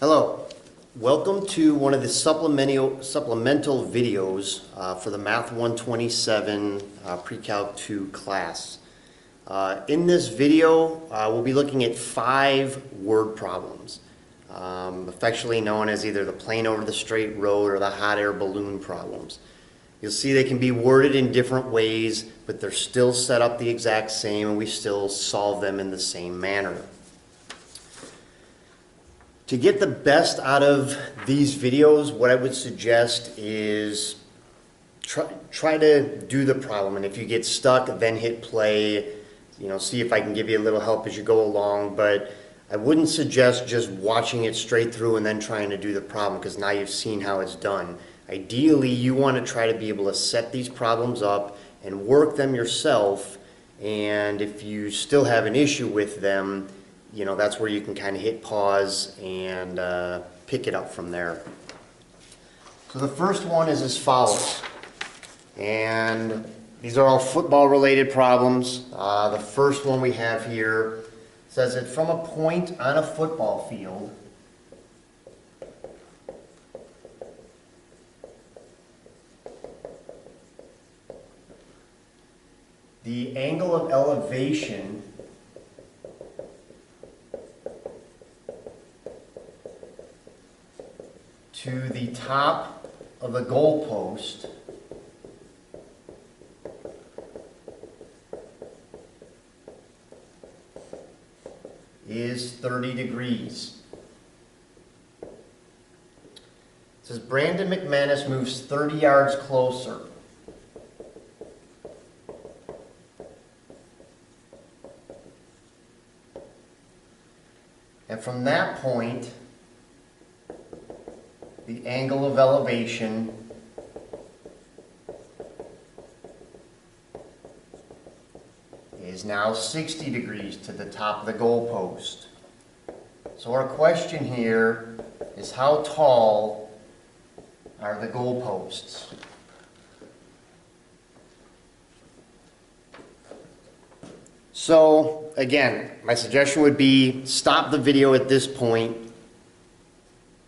Hello, welcome to one of the supplemental videos for the Math 127 Pre-Calc 2 class. In this video, we'll be looking at 5 word problems, affectionately known as either the plane over the straight road or the hot air balloon problems. You'll see they can be worded in different ways, but they're still set up the exact same and we still solve them in the same manner. To get the best out of these videos, what I would suggest is try to do the problem, and if you get stuck, then hit play. See if I can give you a little help as you go along, but I wouldn't suggest just watching it straight through and then trying to do the problem, because now you've seen how it's done. Ideally, you want to try to be able to set these problems up and work them yourself, and if you still have an issue with them, that's where you can kind of hit pause and pick it up from there. So the first one is as follows, and these are all football related problems. The first one we have here says that from a point on a football field, the angle of elevation to the top of the goalpost is 30 degrees. It says Brandon McManus moves 30 yards closer. And from that point, the angle of elevation is now 60 degrees to the top of the goalpost. So our question here is, how tall are the goalposts? So again, my suggestion would be stop the video at this point.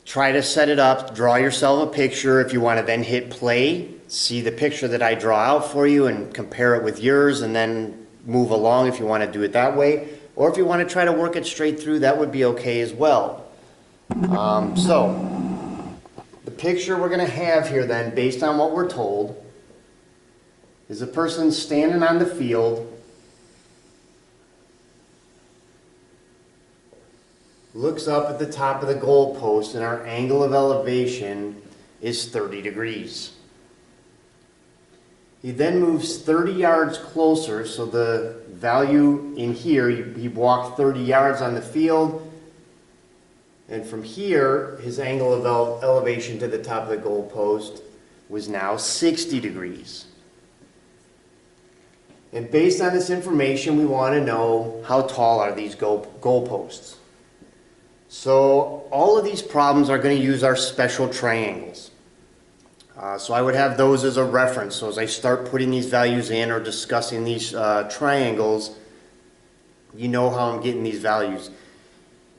Try to set it up, draw yourself a picture. If you want to then hit play, see the picture that I draw out for you and compare it with yours, and then move along if you want to do it that way. Or if you want to try to work it straight through, that would be okay as well. So the picture we're going to have here then, based on what we're told, is a person standing on the field, looks up at the top of the goalpost, and our angle of elevation is 30 degrees. He then moves 30 yards closer, so the value in here, he walked 30 yards on the field, and from here, his angle of elevation to the top of the goalpost was now 60 degrees. And based on this information, we want to know how tall are these goalposts. So all of these problems are going to use our special triangles. So I would have those as a reference. So as I start putting these values in or discussing these triangles, you know how I'm getting these values.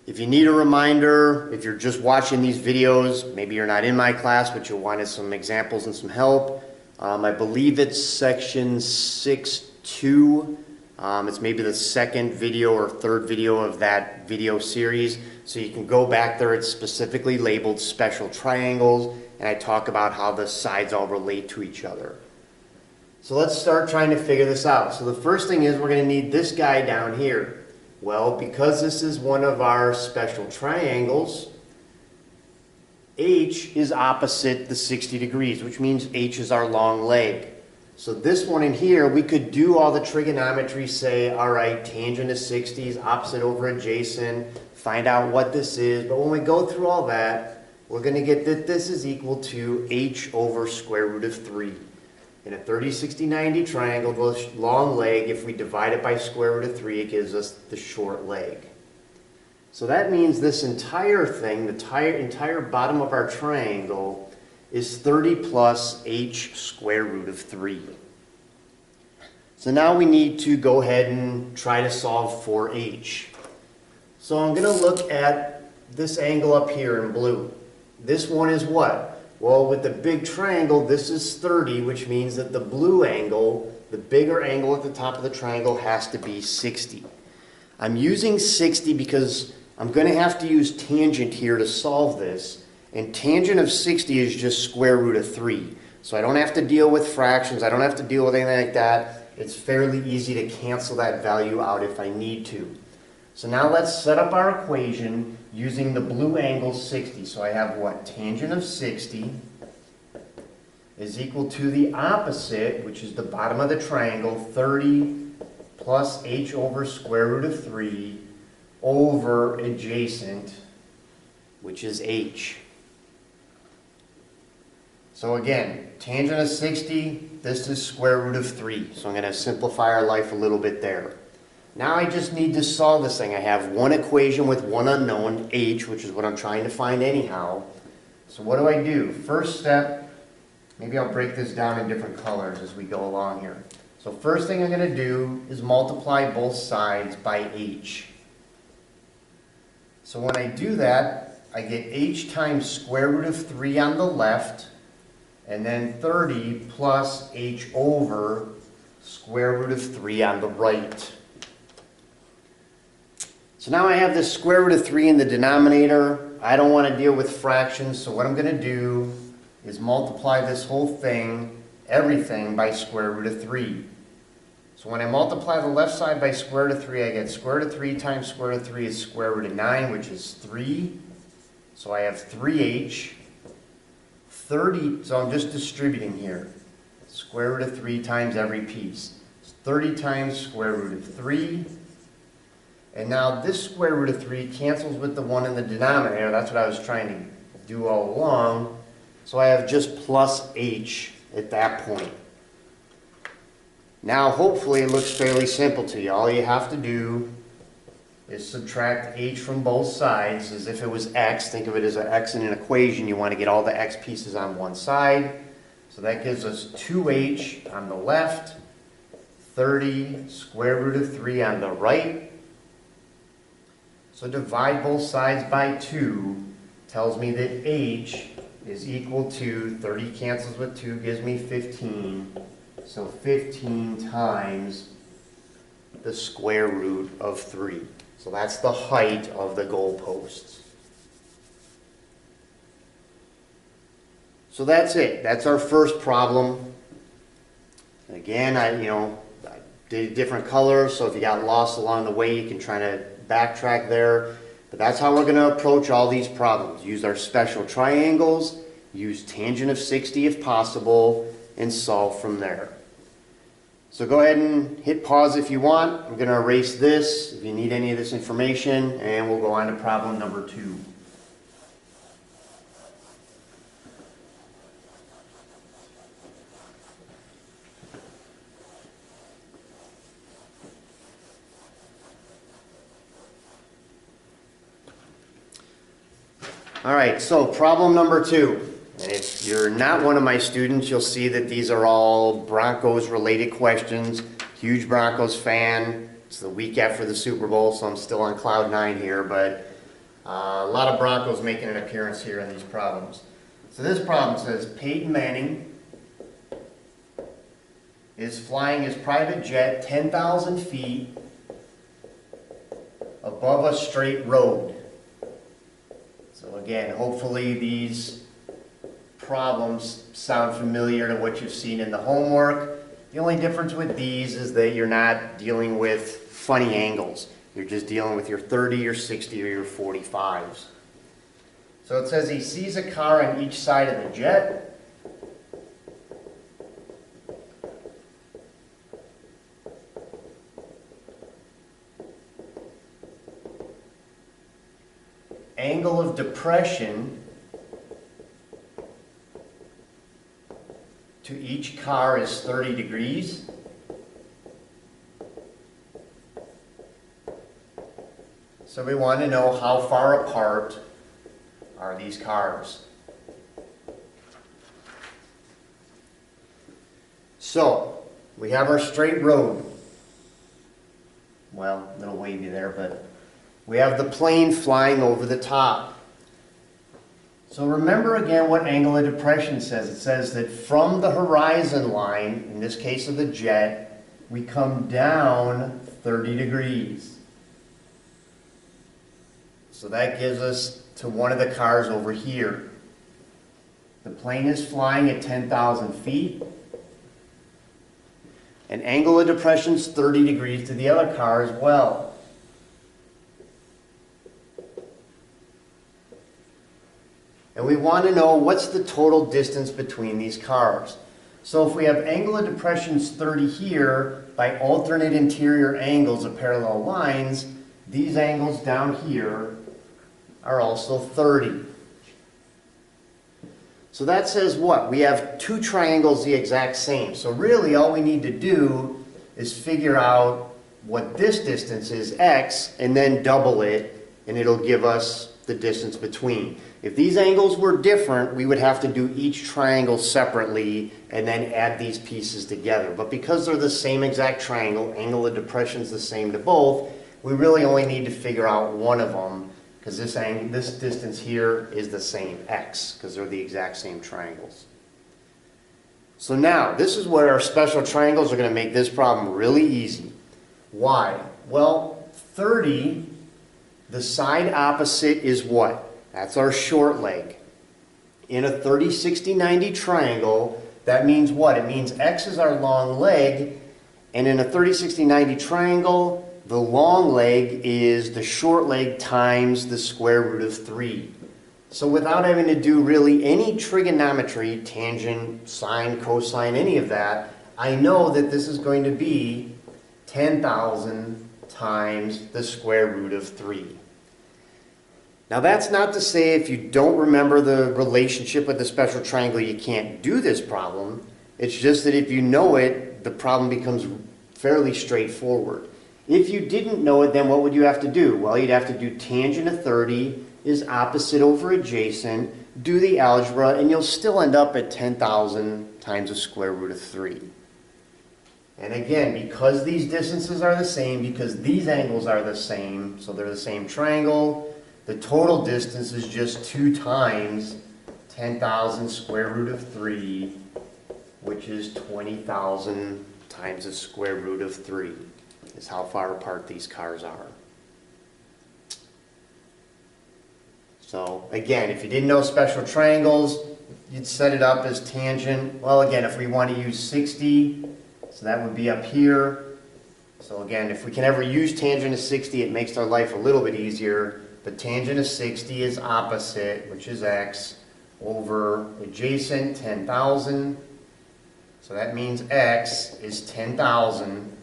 If you need a reminder, if you're just watching these videos, maybe you're not in my class, but you wanted some examples and some help, I believe it's section 6.2. It's maybe the second video or third video of that video series. So you can go back there. It's specifically labeled special triangles, and I talk about how the sides all relate to each other. So let's start trying to figure this out. So the first thing is we're going to need this guy down here. Well, because this is one of our special triangles, H is opposite the 60 degrees, which means H is our long leg. So this one in here, we could do all the trigonometry, say, all right, tangent is 60, is opposite over adjacent, find out what this is. But when we go through all that, we're going to get that this is equal to H over square root of 3. In a 30, 60, 90 triangle, the long leg, if we divide it by square root of 3, it gives us the short leg. So that means this entire thing, the entire bottom of our triangle, is 30 plus h square root of 3. So now we need to go ahead and try to solve for h. So I'm going to look at this angle up here in blue. This one is what? Well, with the big triangle, this is 30, which means that the blue angle, the bigger angle at the top of the triangle, has to be 60. I'm using 60 because I'm going to have to use tangent here to solve this. And tangent of 60 is just square root of 3. So I don't have to deal with fractions. I don't have to deal with anything like that. It's fairly easy to cancel that value out if I need to. So now let's set up our equation using the blue angle 60. So I have what? Tangent of 60 is equal to the opposite, which is the bottom of the triangle, 30 plus h over square root of 3 over adjacent, which is h. So again, tangent of 60, this is square root of 3. So I'm going to simplify our life a little bit there. Now I just need to solve this thing. I have one equation with one unknown, h, which is what I'm trying to find anyhow. So what do? First step, maybe I'll break this down in different colors as we go along here. So first thing I'm going to do is multiply both sides by h. So when I do that, I get h times square root of 3 on the left, and then 30 plus h over square root of 3 on the right. So now I have this square root of 3 in the denominator. I don't want to deal with fractions, so what I'm going to do is multiply this whole thing, everything, by square root of 3. So when I multiply the left side by square root of 3, I get square root of 3 times square root of 3 is square root of 9, which is 3. So I have 3h. 30, so I'm just distributing here. Square root of 3 times every piece. It's 30 times square root of 3. And now this square root of 3 cancels with the 1 in the denominator. That's what I was trying to do all along. So I have just plus h at that point. Now hopefully it looks fairly simple to you. All you have to do is subtract h from both sides as if it was x. Think of it as an x in an equation. You want to get all the x pieces on one side. So that gives us 2h on the left, 30 square root of 3 on the right. So divide both sides by 2 tells me that h is equal to, 30 cancels with 2, gives me 15. So 15 times the square root of 3. So that's the height of the goalposts. So that's it. That's our first problem. Again, I did different colors, so if you got lost along the way, you can try to backtrack there. But that's how we're going to approach all these problems. Use our special triangles, use tangent of 60 if possible, and solve from there. So go ahead and hit pause if you want. I'm going to erase this if you need any of this information, and we'll go on to problem number 2. All right, so problem number 2. And if you're not one of my students, you'll see that these are all Broncos related questions. Huge Broncos fan. It's the week after the Super Bowl, so I'm still on cloud 9 here, but a lot of Broncos making an appearance here in these problems. So this problem says Peyton Manning is flying his private jet 10,000 feet above a straight road. So again, hopefully these problems sound familiar to what you've seen in the homework. The only difference with these is that you're not dealing with funny angles. You're just dealing with your 30, your 60, or your 45s. So it says he sees a car on each side of the jet. Angle of depression to each car is 30 degrees. So we want to know how far apart are these cars. So we have our straight road. Well, a little wavy there, but We have the plane flying over the top. So remember again what angle of depression says. It says that from the horizon line, in this case of the jet, we come down 30 degrees. So that gives us to one of the cars over here. The plane is flying at 10,000 feet. And angle of depression is 30 degrees to the other car as well. And we want to know what's the total distance between these cars. So if we have angle of depression is 30 here, by alternate interior angles of parallel lines, these angles down here are also 30. So that says what? We have two triangles the exact same. So really all we need to do is figure out what this distance is, x, and then double it, and it'll give us the distance between. If these angles were different, we would have to do each triangle separately and then add these pieces together. But because they're the same exact triangle, angle of depression is the same to both, we really only need to figure out one of them, because this distance here is the same, x, because they're the exact same triangles. So now, this is where our special triangles are going to make this problem really easy. Why? Well, 30, the side opposite is what? That's our short leg. In a 30, 60, 90 triangle, that means what? It means x is our long leg, and in a 30, 60, 90 triangle, the long leg is the short leg times the square root of 3. So without having to do really any trigonometry, tangent, sine, cosine, any of that, I know that this is going to be 10,000 times the square root of 3. Now that's not to say if you don't remember the relationship with the special triangle you can't do this problem. It's just that if you know it, the problem becomes fairly straightforward. If you didn't know it, then what would you have to do? Well, you'd have to do tangent of 30 is opposite over adjacent, do the algebra, and you'll still end up at 10,000 times the square root of 3. And again, because these distances are the same, because these angles are the same, so they're the same triangle, the total distance is just 2 times 10,000 square root of 3, which is 20,000 times the square root of 3. Is how far apart these cars are. So again, if you didn't know special triangles, you'd set it up as tangent. Well, again, if we want to use 60, so that would be up here. So again, if we can ever use tangent of 60, it makes our life a little bit easier. But tangent of 60 is opposite, which is x, over adjacent, 10,000. So that means x is 10,000.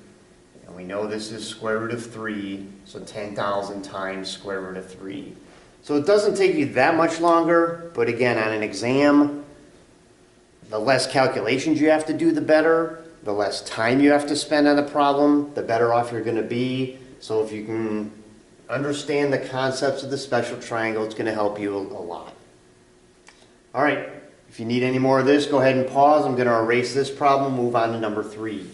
And we know this is square root of 3, so 10,000 times square root of 3. So it doesn't take you that much longer, but again, on an exam, the less calculations you have to do, the better. The less time you have to spend on the problem, the better off you're going to be. So if you can understand the concepts of the special triangle, it's going to help you a lot. All right, if you need any more of this, go ahead and pause. I'm going to erase this problem, move on to number 3.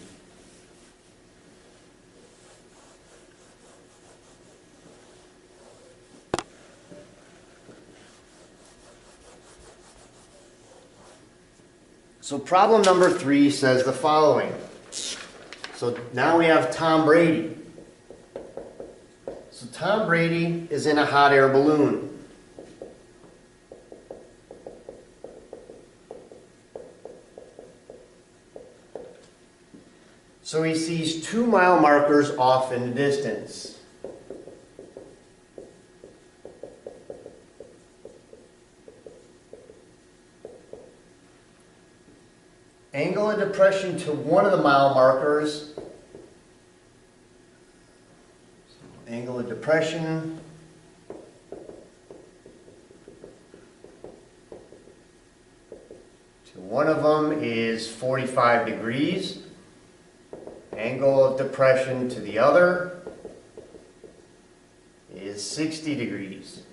So problem number 3 says the following. So now we have Tom Brady. So Tom Brady is in a hot air balloon. So he sees 2 mile markers off in the distance. Angle of depression to one of the mile markers. So angle of depression to one of them is 45 degrees. Angle of depression to the other is 60 degrees.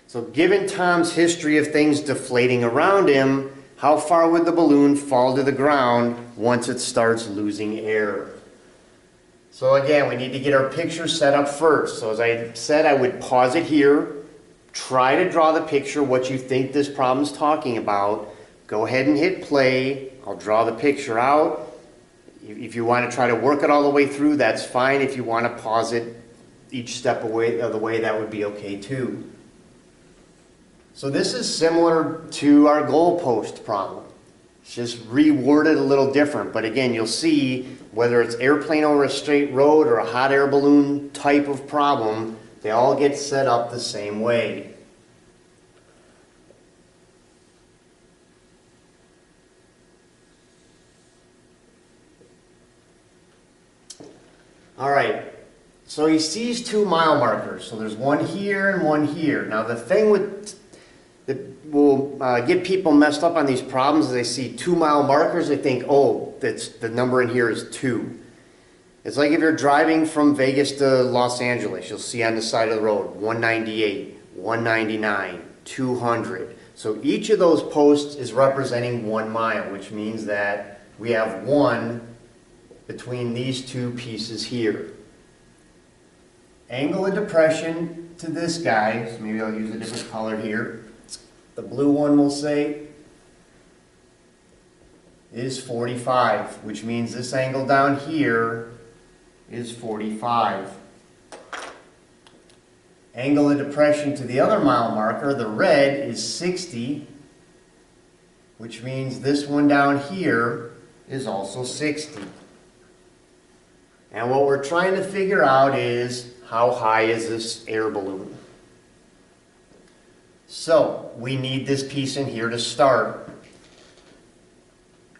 So given Tom's history of things deflating around him, how far would the balloon fall to the ground once it starts losing air? So again, we need to get our picture set up first. So as I said, I would pause it here, try to draw the picture, what you think this problem is talking about. Go ahead and hit play. I'll draw the picture out. If you want to try to work it all the way through, that's fine. If you want to pause it each step of the way, that would be okay too. So this is similar to our goalpost problem. It's just reworded a little different, but again, you'll see whether it's airplane over a straight road or a hot air balloon type of problem, they all get set up the same way. All right, so he sees 2 mile markers. So there's one here and one here. Now the thing that will get people messed up on these problems is they see 2 mile markers, they think, oh, that's, the number in here is 2. It's like if you're driving from Vegas to Los Angeles, you'll see on the side of the road 198, 199, 200. So each of those posts is representing 1 mile, which means that we have 1 between these 2 pieces here. Angle of depression to this guy, so maybe I'll use a different color here. The blue one will say is 45, which means this angle down here is 45. Angle of depression to the other mile marker, the red, is 60, which means this one down here is also 60. And what we're trying to figure out is how high is this air balloon? So we need this piece in here to start.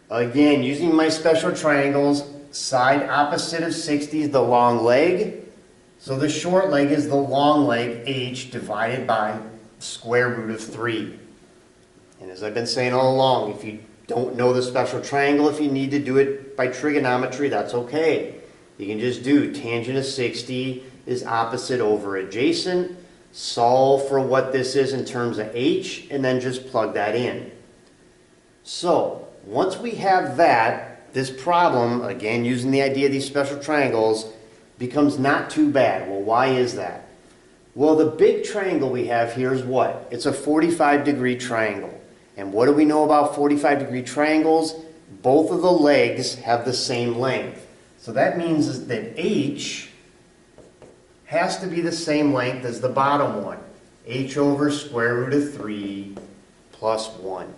Again, using my special triangles, side opposite of 60 is the long leg. So the short leg is the long leg, h, divided by square root of 3. And as I've been saying all along, if you don't know the special triangle, if you need to do it by trigonometry, that's okay. You can just do tangent of 60 is opposite over adjacent, solve for what this is in terms of h, and then just plug that in. So once we have that, this problem, again using the idea of these special triangles, becomes not too bad. Well, why is that? Well, the big triangle we have here is what? It's a 45-degree triangle. And what do we know about 45-degree triangles? Both of the legs have the same length. So that means that h has to be the same length as the bottom one. H over square root of 3 plus 1.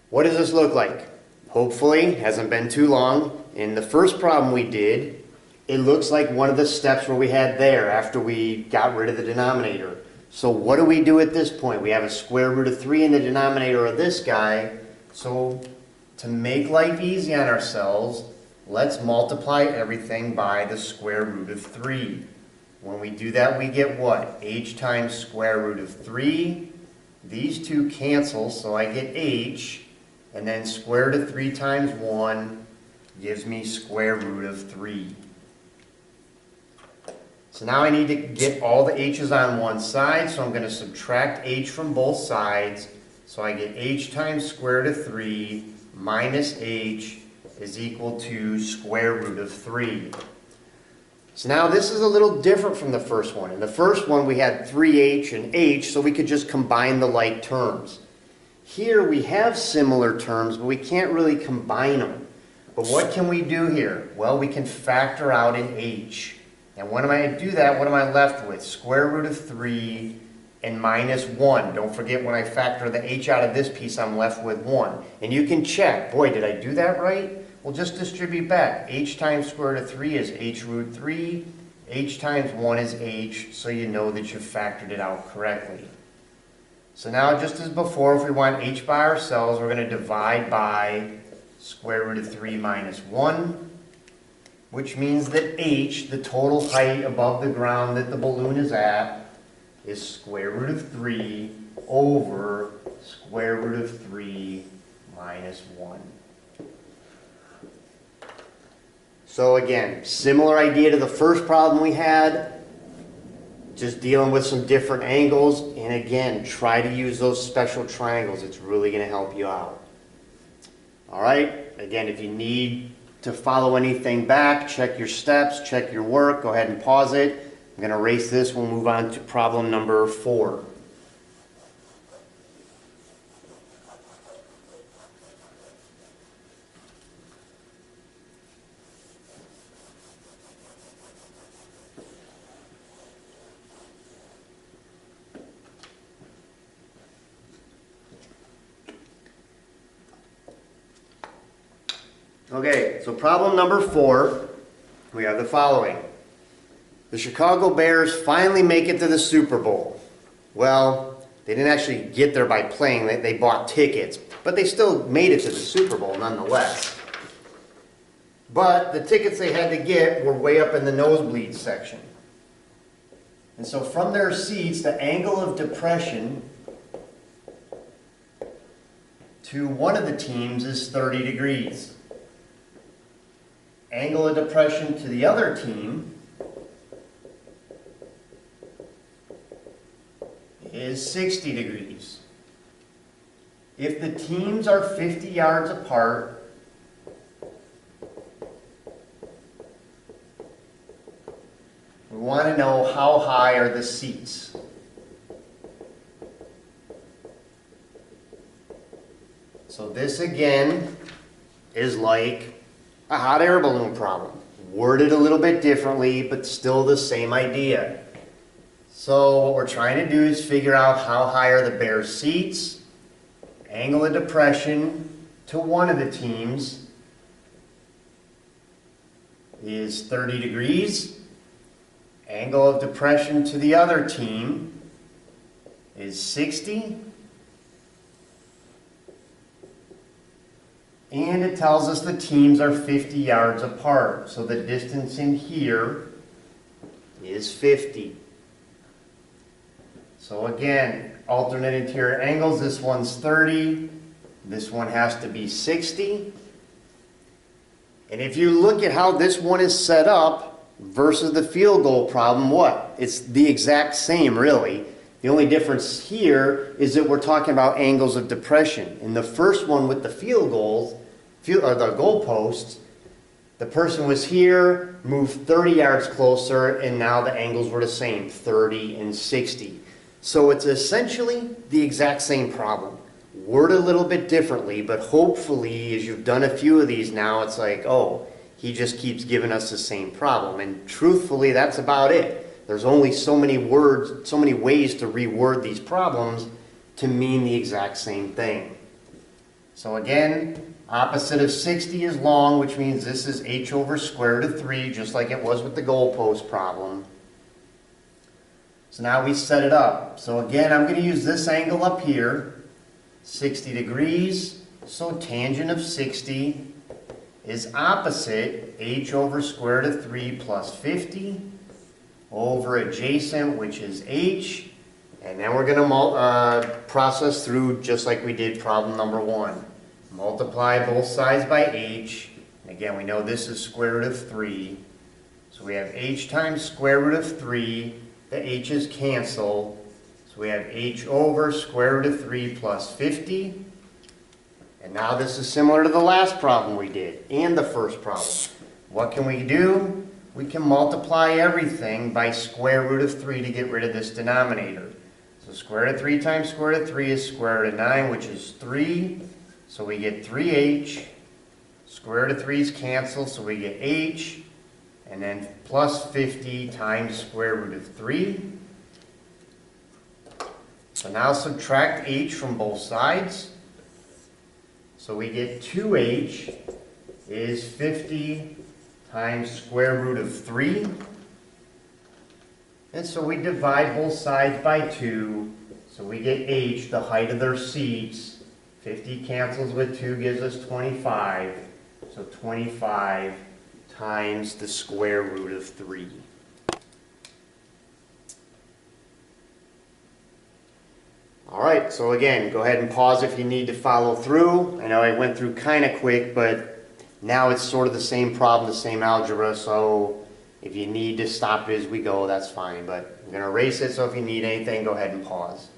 What does this look like? Hopefully, hasn't been too long. In the first problem we did, it looks like one of the steps where we had there after we got rid of the denominator. So what do we do at this point? We have a square root of 3 in the denominator of this guy. So to make life easy on ourselves, let's multiply everything by the square root of 3. When we do that, we get what? H times square root of 3. These two cancel, so I get h. And then square root of 3 times 1 gives me square root of 3. So now I need to get all the h's on one side, so I'm going to subtract h from both sides. So I get h times square root of 3 minus h is equal to square root of 3. So now this is a little different from the first one. In the first one we had 3h and h, so we could just combine the like terms. Here we have similar terms, but we can't really combine them. But what can we do here? Well, we can factor out an h. And when I do that, what am I left with? Square root of 3 and minus 1. Don't forget, when I factor the h out of this piece, I'm left with 1. And you can check, boy, did I do that right? Well, just distribute back. H times square root of 3 is h root 3. H times 1 is h, so you know that you've factored it out correctly. So now, just as before, if we want h by ourselves, we're going to divide by square root of 3 minus 1, which means that h, the total height above the ground that the balloon is at, is square root of 3 over square root of 3 minus 1. So again, similar idea to the first problem we had, just dealing with some different angles, and again, try to use those special triangles. It's really going to help you out. All right, again, if you need to follow anything back, check your steps, check your work, go ahead and pause it. I'm going to erase this. We'll move on to problem number 4. Okay, so problem number 4, we have the following. The Chicago Bears finally make it to the Super Bowl. Well, they didn't actually get there by playing, they bought tickets, but they still made it to the Super Bowl nonetheless. But the tickets they had to get were way up in the nosebleed section. And so from their seats, the angle of depression to one of the teams is 30 degrees. Angle of depression to the other team is 60 degrees. If the teams are 50 yards apart, we want to know how high are the seats. So this again is like a hot air balloon problem. Worded a little bit differently, but still the same idea. So what we're trying to do is figure out how high are the Bears' seats, angle of depression to one of the teams is 30 degrees, angle of depression to the other team is 60, and it tells us the teams are 50 yards apart. So the distance in here is 50. So again, alternate interior angles, this one's 30, this one has to be 60. And if you look at how this one is set up versus the field goal problem, what? It's the exact same, really. The only difference here is that we're talking about angles of depression. In the first one with the field goals, or the goalposts, the person was here, moved 30 yards closer, and now the angles were the same, 30 and 60. So it's essentially the exact same problem. Worded a little bit differently, but hopefully as you've done a few of these now, it's like, oh, he just keeps giving us the same problem. And truthfully, that's about it. There's only so many words, so many ways to reword these problems to mean the exact same thing. So again, opposite of 60 is long, which means this is h over square root of 3, just like it was with the goalpost problem. So now we set it up. So again, I'm going to use this angle up here, 60 degrees. So tangent of 60 is opposite h over square root of 3 plus 50 over adjacent, which is h. And then we're going to process through just like we did problem number 1. Multiply both sides by h. And again, we know this is square root of 3. So we have h times square root of 3. The h's cancel. So we have h over square root of 3 plus 50. And now this is similar to the last problem we did and the first problem. What can we do? We can multiply everything by square root of 3 to get rid of this denominator. So square root of 3 times square root of 3 is square root of 9, which is 3. So we get 3h. Square root of 3's cancel, so we get h. And then plus 50 times square root of 3. So now subtract h from both sides. So we get 2h is 50 times square root of 3. And so we divide both sides by 2. So we get h, the height of their seats. 50 cancels with 2 gives us 25. So 25 times the square root of 3. All right, so again, go ahead and pause if you need to follow through. I know I went through kind of quick, but now it's sort of the same problem, the same algebra, so if you need to stop it as we go, that's fine. But I'm going to erase it, so if you need anything, go ahead and pause.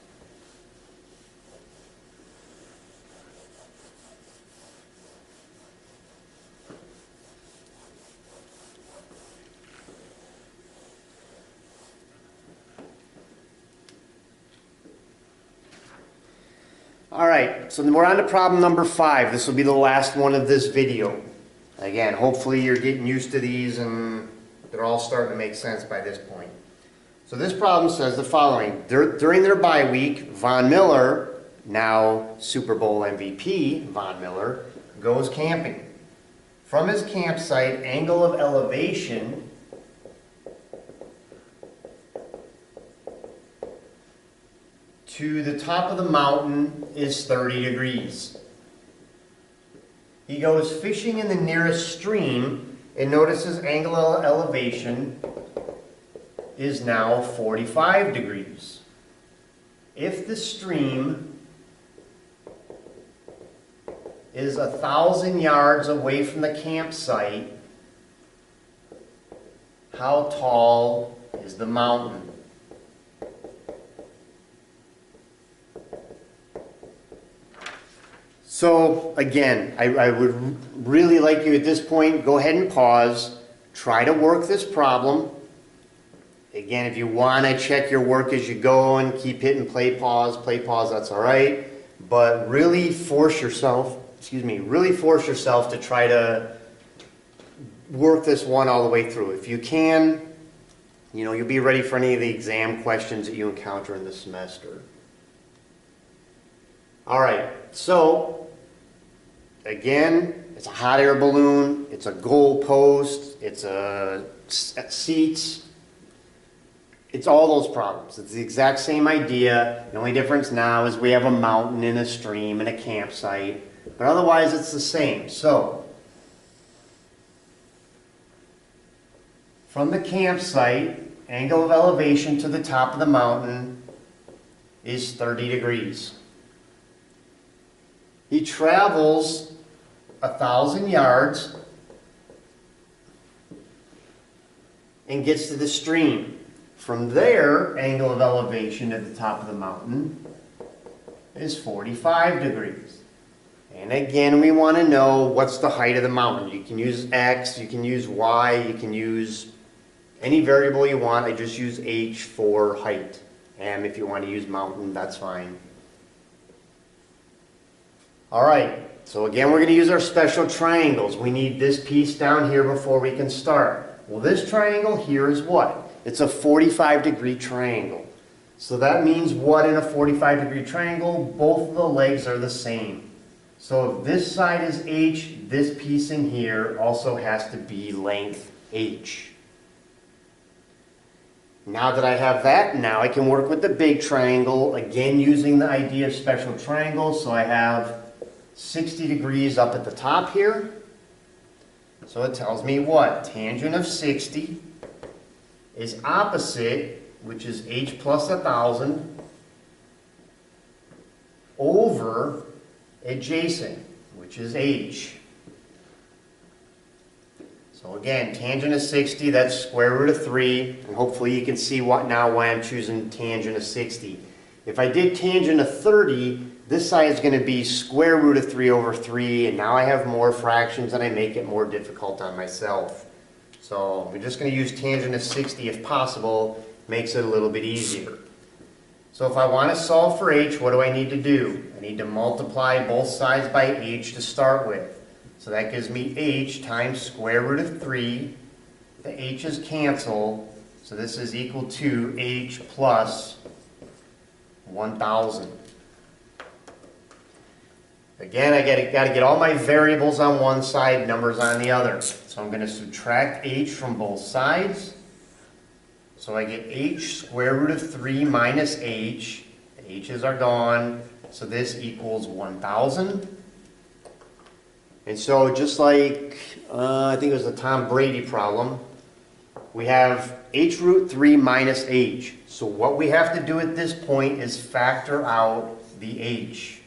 All right, so we're on to problem number 5. This will be the last one of this video. Again, hopefully you're getting used to these and they're all starting to make sense by this point. So this problem says the following. During their bye week, Von Miller, now Super Bowl MVP Von Miller, goes camping. From his campsite, angle of elevation to the top of the mountain is 30 degrees. He goes fishing in the nearest stream and notices angle of elevation is now 45 degrees. If the stream is 1,000 yards away from the campsite, how tall is the mountain? So again, I would really like you at this point, go ahead and pause, try to work this problem. Again, if you want to check your work as you go and keep hitting play pause, that's all right. But really force yourself, to try to work this one all the way through. If you can, you'll be ready for any of the exam questions that you encounter in the semester. All right, so again, it's a hot air balloon, it's a goal post, it's a seats. It's all those problems. It's the exact same idea. The only difference now is we have a mountain and a stream and a campsite. But otherwise it's the same. So, from the campsite, angle of elevation to the top of the mountain is 30 degrees. He travels 1,000 yards and gets to the stream. From there, angle of elevation at the top of the mountain is 45 degrees. And again, we want to know what's the height of the mountain. You can use X, you can use Y, you can use any variable you want. I just use H for height. And if you want to use mountain, that's fine. All right, so again, we're going to use our special triangles. We need this piece down here before we can start. Well, this triangle here is what? It's a 45-degree triangle. So that means what in a 45-degree triangle? Both of the legs are the same. So if this side is H, this piece in here also has to be length H. Now that I have that, now I can work with the big triangle, again using the idea of special triangles. So I have 60 degrees up at the top here. So it tells me what? Tangent of 60 is opposite, which is H plus 1,000, over adjacent, which is H. So again, tangent of 60, that's square root of 3, and hopefully you can see why I'm choosing tangent of 60. If I did tangent of 30, this side is going to be square root of 3 over 3, and now I have more fractions and I make it more difficult on myself. So we're just going to use tangent of 60 if possible, makes it a little bit easier. So if I want to solve for h, what do I need to do? I need to multiply both sides by h to start with. So that gives me h times square root of 3. The h's cancel, so this is equal to h plus 1,000. Again, I got to get all my variables on one side, numbers on the other. So I'm going to subtract h from both sides. So I get h square root of 3 minus h. The h's are gone. So this equals 1,000. And so just like, I think it was the Tom Brady problem, we have h root 3 minus h. So what we have to do at this point is factor out the h.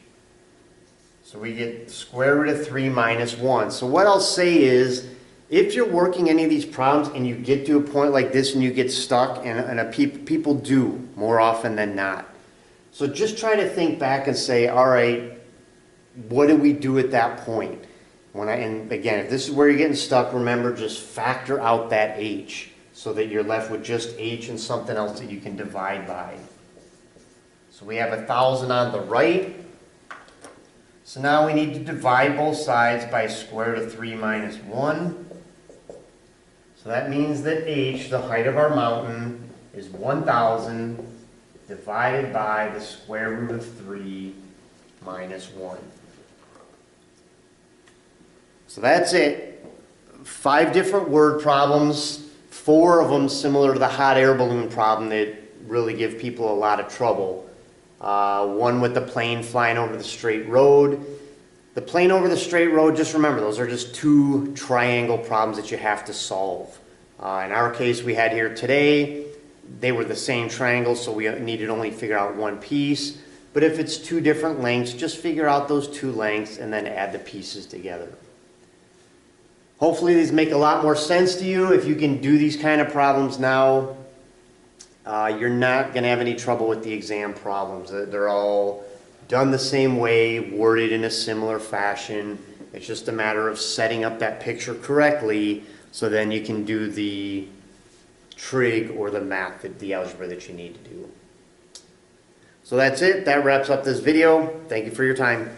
So we get square root of 3 minus 1. So what I'll say is, if you're working any of these problems and you get to a point like this and you get stuck, and people do more often than not. So just try to think back and say, all right, what do we do at that point? And again, if this is where you're getting stuck, remember, just factor out that h so that you're left with just h and something else that you can divide by. So we have 1,000 on the right So now we need to divide both sides by square root of 3 minus 1. So that means that h, the height of our mountain, is 1,000 divided by the square root of 3 minus 1. So that's it. 5 different word problems, 4 of them similar to the hot air balloon problem that really give people a lot of trouble. One with the plane flying over the straight road. The plane over the straight road, just remember, those are just 2 triangle problems that you have to solve. In our case, we had here today, they were the same triangle, so we needed only figure out one piece. But if it's 2 different lengths, just figure out those 2 lengths and then add the pieces together. Hopefully these make a lot more sense to you. If you can do these kind of problems now, you're not going to have any trouble with the exam problems. They're all done the same way, worded in a similar fashion. It's just a matter of setting up that picture correctly so then you can do the trig or the math, the algebra that you need to do. So that's it. That wraps up this video. Thank you for your time.